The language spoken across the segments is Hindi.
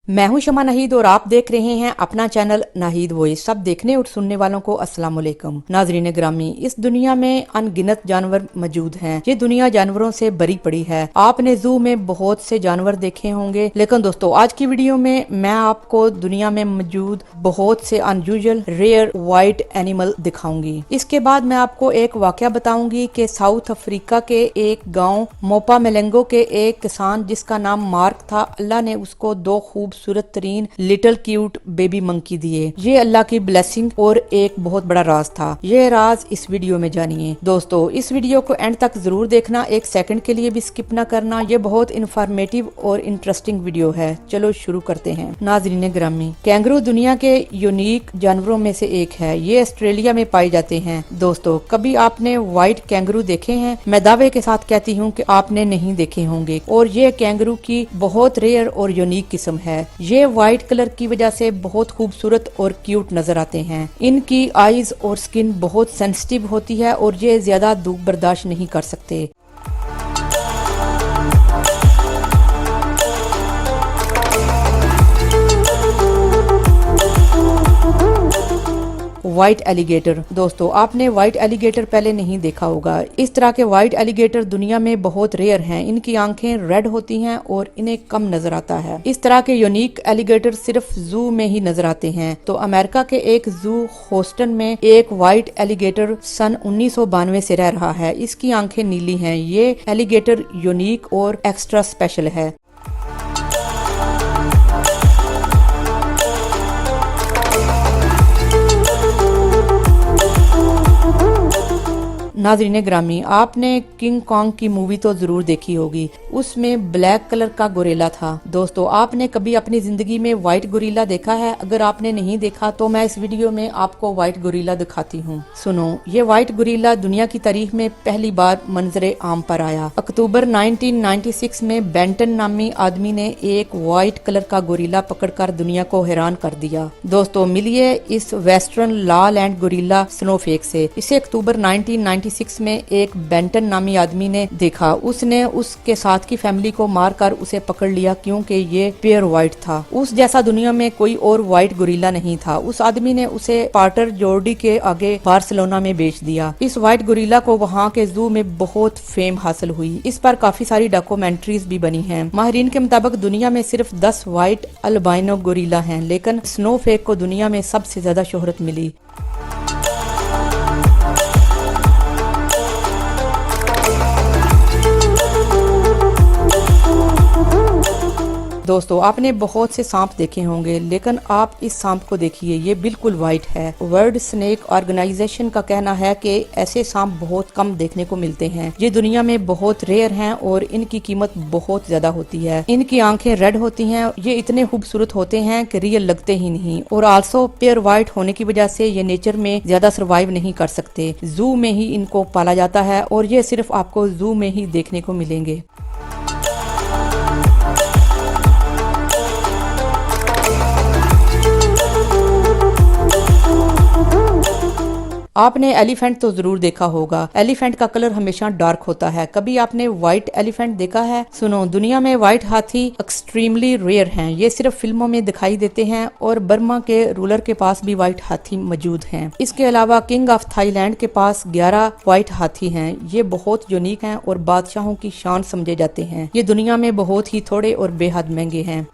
मैं हूं शमा नाहिद और आप देख रहे हैं अपना चैनल नाहिद वॉइस। सब देखने और सुनने वालों को अस्सलाम वालेकुम। नाजरीन ग्रामी, इस दुनिया में अनगिनत जानवर मौजूद हैं। ये दुनिया जानवरों से भरी पड़ी है। आपने जू में बहुत से जानवर देखे होंगे, लेकिन दोस्तों आज की वीडियो में मैं आपको दुनिया में मौजूद बहुत से अनयूजुअल रेयर वाइट एनिमल दिखाऊंगी। इसके बाद मैं आपको एक वाकया बताऊंगी कि साउथ अफ्रीका के एक गाँव मोपा मेलेंगो के एक किसान जिसका नाम मार्क था, अल्लाह ने उसको दो खूबसूरत तरीन लिटिल क्यूट बेबी मंकी दिए। ये अल्लाह की ब्लेसिंग और एक बहुत बड़ा राज था। ये राज इस वीडियो में जानिए। दोस्तों इस वीडियो को एंड तक जरूर देखना, एक सेकंड के लिए भी स्किप ना करना। ये बहुत इंफॉर्मेटिव और इंटरेस्टिंग वीडियो है। चलो शुरू करते हैं। नाजरीन ग्रामी, कैंगरू दुनिया के यूनिक जानवरों में से एक है। ये ऑस्ट्रेलिया में पाए जाते हैं। दोस्तों कभी आपने व्हाइट कैंगरू देखे हैं? मैं दावे के साथ कहती हूँ कि आपने नहीं देखे होंगे, और ये कैंगरू की बहुत रेयर और यूनिक किस्म है। ये व्हाइट कलर की वजह से बहुत खूबसूरत और क्यूट नजर आते हैं। इनकी आईज और स्किन बहुत सेंसिटिव होती है और ये ज्यादा धूप बर्दाश्त नहीं कर सकते। व्हाइट एलिगेटर, दोस्तों आपने व्हाइट एलिगेटर पहले नहीं देखा होगा। इस तरह के व्हाइट एलिगेटर दुनिया में बहुत रेयर हैं। इनकी आंखें रेड होती हैं और इन्हें कम नजर आता है। इस तरह के यूनिक एलिगेटर सिर्फ जू में ही नजर आते हैं। तो अमेरिका के एक जू होस्टन में एक व्हाइट एलिगेटर सन 1992 से रह रहा है। इसकी आंखें नीली हैं। ये एलिगेटर यूनिक और एक्स्ट्रा स्पेशल है। नाजरीन ग्रामी, आपने किंग कॉन्ग की मूवी तो जरूर देखी होगी। उसमें ब्लैक कलर का गोरिल्ला था। दोस्तों आपने कभी अपनी जिंदगी में व्हाइट गोरिल्ला देखा है? अगर आपने नहीं देखा तो मैं इस वीडियो में आपको व्हाइट गोरिल्ला दिखाती हूँ। सुनो, ये व्हाइट गोरिल्ला दुनिया की तारीख में पहली बार मंजरे आम पर आया। अक्टूबर 1996 में बेंटन नामी आदमी ने एक व्हाइट कलर का गोरिल्ला पकड़कर दुनिया को हैरान कर दिया। दोस्तों मिलिए इस वेस्टर्न ला लैंड गोरिल्ला स्नोफेक से। इसे अक्टूबर 1996 में एक बेंटन नामी आदमी ने देखा। उसने उसके साथ की फैमिली को मारकर उसे पकड़ लिया क्योंकि ये प्योर व्हाइट था। उस जैसा दुनिया में कोई और व्हाइट गोरिल्ला नहीं था। उस आदमी ने उसे पार्टर जॉर्डी के आगे बार्सिलोना में बेच दिया। इस व्हाइट गोरिल्ला को वहाँ के जू में बहुत फेम हासिल हुई। इस पर काफी सारी डॉक्यूमेंट्रीज भी बनी हैं। माहिरीन के मुताबिक दुनिया में सिर्फ 10 व्हाइट अल्बाइनो गोरिल्ला हैं, लेकिन स्नोफेक को दुनिया में सबसे ज्यादा शोहरत मिली। दोस्तों आपने बहुत से सांप देखे होंगे, लेकिन आप इस सांप को देखिए, ये बिल्कुल व्हाइट है। वर्ल्ड स्नेक ऑर्गेनाइजेशन का कहना है कि ऐसे सांप बहुत कम देखने को मिलते हैं। ये दुनिया में बहुत रेयर हैं और इनकी कीमत बहुत ज्यादा होती है। इनकी आंखें रेड होती हैं। ये इतने खूबसूरत होते हैं कि रियल लगते ही नहीं, और आल्सो प्योर व्हाइट होने की वजह से ये नेचर में ज्यादा सर्वाइव नहीं कर सकते। जू में ही इनको पाला जाता है और ये सिर्फ आपको जू में ही देखने को मिलेंगे। आपने एलिफेंट तो जरूर देखा होगा। एलिफेंट का कलर हमेशा डार्क होता है। कभी आपने व्हाइट एलिफेंट देखा है? सुनो, दुनिया में व्हाइट हाथी एक्सट्रीमली रेयर हैं। ये सिर्फ फिल्मों में दिखाई देते हैं और बर्मा के रूलर के पास भी व्हाइट हाथी मौजूद हैं। इसके अलावा किंग ऑफ थाईलैंड के पास 11 व्हाइट हाथी हैं। ये बहुत यूनिक हैं और बादशाहों की शान समझे जाते हैं। ये दुनिया में बहुत ही थोड़े और बेहद महंगे हैं।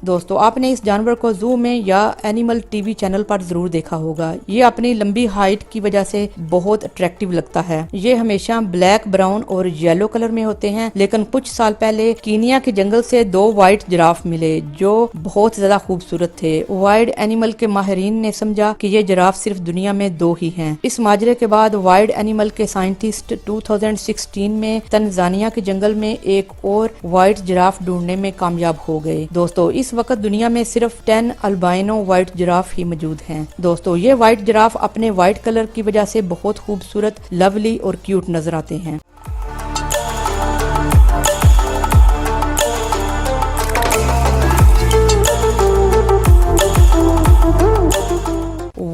दोस्तों आपने इस जानवर को जू में या एनिमल टीवी चैनल पर जरूर देखा होगा। ये अपनी लंबी हाइट की वजह से बहुत अट्रैक्टिव लगता है। ये हमेशा ब्लैक, ब्राउन और येलो कलर में होते हैं, लेकिन कुछ साल पहले कीनिया के जंगल से 2 व्हाइट जिराफ मिले जो बहुत ज्यादा खूबसूरत थे। वाइल्ड एनिमल के माहिरीन ने समझा कि ये जिराफ सिर्फ दुनिया में 2 ही हैं। इस माजरे के बाद वाइल्ड एनिमल के साइंटिस्ट 2016 में तंजानिया के जंगल में एक और व्हाइट जिराफ ढूंढने में कामयाब हो गए। दोस्तों इस वक्त दुनिया में सिर्फ 10 अल्बाइनो व्हाइट जिराफ ही मौजूद हैं। दोस्तों ये व्हाइट जिराफ अपने व्हाइट कलर की वजह से बहुत खूबसूरत, लवली और क्यूट नजर आते हैं।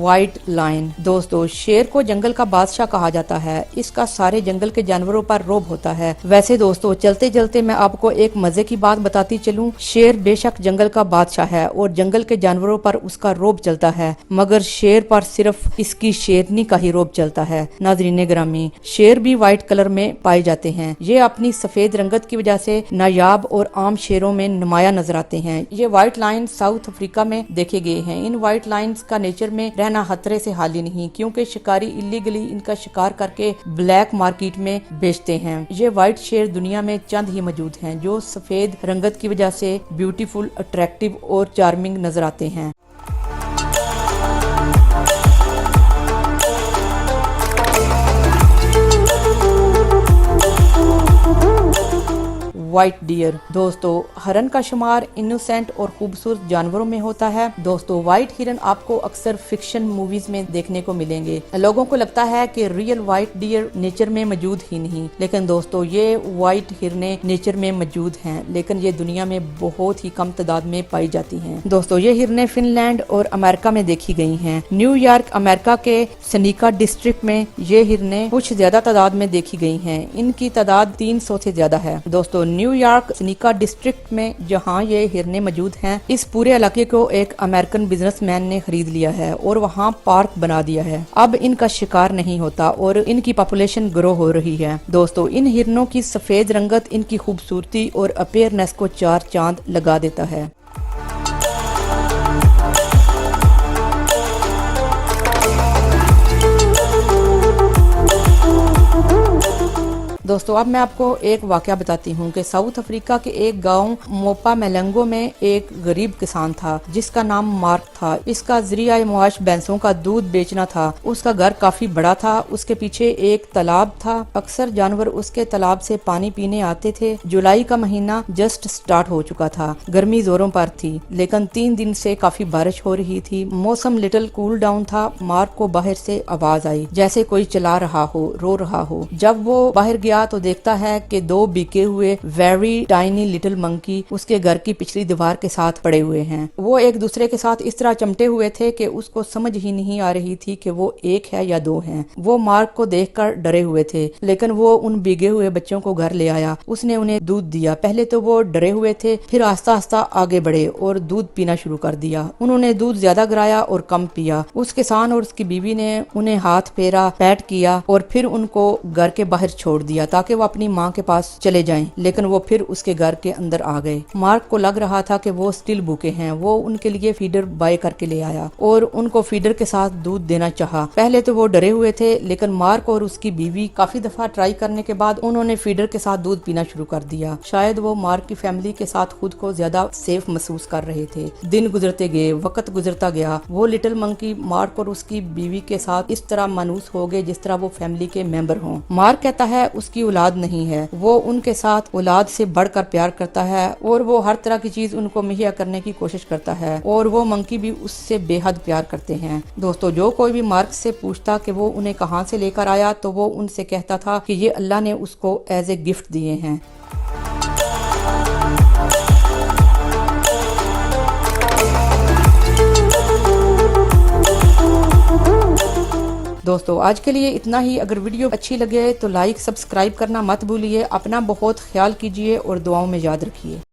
White lion. दोस्तों, शेर को जंगल का बादशाह कहा जाता है। इसका सारे जंगल के जानवरों पर रोब होता है। वैसे दोस्तों, चलते चलते मैं आपको एक मजे की बात बताती चलूं। शेर बेशक जंगल का बादशाह है और जंगल के जानवरों पर उसका रोब चलता है, मगर शेर पर सिर्फ इसकी शेरनी का ही रोब चलता है। नाज़रीन ग्रामी, शेर भी व्हाइट कलर में पाए जाते हैं। ये अपनी सफेद रंगत की वजह से नायाब और आम शेरों में नुमाया नजर आते हैं। ये व्हाइट लायन साउथ अफ्रीका में देखे गए हैं। इन व्हाइट लायंस का नेचर में रहना खतरे से हाली नहीं, क्योंकि शिकारी इलीगली इनका शिकार करके ब्लैक मार्केट में बेचते हैं। ये व्हाइट शेर दुनिया में चंद ही मौजूद हैं जो सफेद रंगत की वजह से ब्यूटीफुल, अट्रैक्टिव और चार्मिंग नजर आते हैं। White deer. दोस्तों, हरन का शुमार इनोसेंट और खूबसूरत जानवरों में होता है। दोस्तों, व्हाइट हिरन आपको अक्सर फिक्शन मूवीज में देखने को मिलेंगे। लोगों को लगता है कि रियल व्हाइट डियर नेचर में मौजूद ही नहीं, लेकिन दोस्तों ये व्हाइट हिरने नेचर में मौजूद हैं, लेकिन ये दुनिया में बहुत ही कम तादाद में पाई जाती हैं। दोस्तों, ये हिरने फिनलैंड और अमेरिका में देखी गई हैं। न्यूयॉर्क अमेरिका के सनीका डिस्ट्रिक्ट में ये हिरने कुछ ज्यादा तादाद में देखी गई हैं। इनकी तादाद 300 से ज्यादा है। दोस्तों, न्यूयॉर्क सनीका डिस्ट्रिक्ट में जहां ये हिरने मौजूद हैं, इस पूरे इलाके को एक अमेरिकन बिजनेसमैन ने खरीद लिया है और वहां पार्क बना दिया है। अब इनका शिकार नहीं होता और इनकी पॉपुलेशन ग्रो हो रही है। दोस्तों, इन हिरनों की सफेद रंगत इनकी खूबसूरती और अपेयरनेस को 4 चांद लगा देता है। दोस्तों, अब मैं आपको एक वाकया बताती हूँ कि साउथ अफ्रीका के एक गांव मोपा मेलंगो में एक गरीब किसान था जिसका नाम मार्क था। इसका जरिया मुआश भैंसों का दूध बेचना था। उसका घर काफी बड़ा था। उसके पीछे एक तालाब था। अक्सर जानवर उसके तालाब से पानी पीने आते थे। जुलाई का महीना जस्ट स्टार्ट हो चुका था। गर्मी जोरों पर थी, लेकिन 3 दिन से काफी बारिश हो रही थी। मौसम लिटिल कूल डाउन था। मार्क को बाहर से आवाज आई जैसे कोई चला रहा हो, रो रहा हो। जब वो बाहर गया तो देखता है कि 2 बिके हुए वेरी टाइनी लिटिल मंकी उसके घर की पिछली दीवार के साथ पड़े हुए हैं। वो एक दूसरे के साथ इस तरह चमटे हुए थे कि उसको समझ ही नहीं आ रही थी कि वो एक है या 2 हैं। वो मार्क को देखकर डरे हुए थे, लेकिन वो उन बिगे हुए बच्चों को घर ले आया। उसने उन्हें दूध दिया। पहले तो वो डरे हुए थे, फिर आस्ता आस्ता आगे बढ़े और दूध पीना शुरू कर दिया। उन्होंने दूध ज्यादा गिराया और कम पिया। उस किसान और उसकी बीवी ने उन्हें हाथ फेरा, पैट किया और फिर उनको घर के बाहर छोड़ दिया ताकि वो अपनी माँ के पास चले जाएं, लेकिन वो फिर उसके घर के अंदर आ गए। मार्क को लग रहा था कि वो स्टिल भूखे हैं। वो उनके लिए फीडर बाय करके ले आया और उनको फीडर के साथ दूध देना चाहा। पहले तो वो डरे हुए थे, लेकिन मार्क और उसकी बीवी काफी दफा ट्राई करने के बाद उन्होंने फीडर के साथ दूध पीना शुरू कर दिया। शायद वो मार्क की फैमिली के साथ खुद को ज्यादा सेफ महसूस कर रहे थे। दिन गुजरते गए, वक्त गुजरता गया। वो लिटिल मंकी मार्क और उसकी बीवी के साथ इस तरह मानूस हो गए जिस तरह वो फैमिली के मेंबर हों। मार्क कहता है उसकी औलाद नहीं है। वो उनके साथ औलाद से बढ़कर प्यार करता है और वो हर तरह की चीज उनको मुहैया करने की कोशिश करता है और वो मंकी भी उससे बेहद प्यार करते हैं। दोस्तों, जो कोई भी मार्क से पूछता कि वो उन्हें कहाँ से लेकर आया तो वो उनसे कहता था कि ये अल्लाह ने उसको एज ए गिफ्ट दिए हैं। दोस्तों, आज के लिए इतना ही। अगर वीडियो अच्छी लगे तो लाइक, सब्सक्राइब करना मत भूलिए। अपना बहुत ख्याल कीजिए और दुआओं में याद रखिए।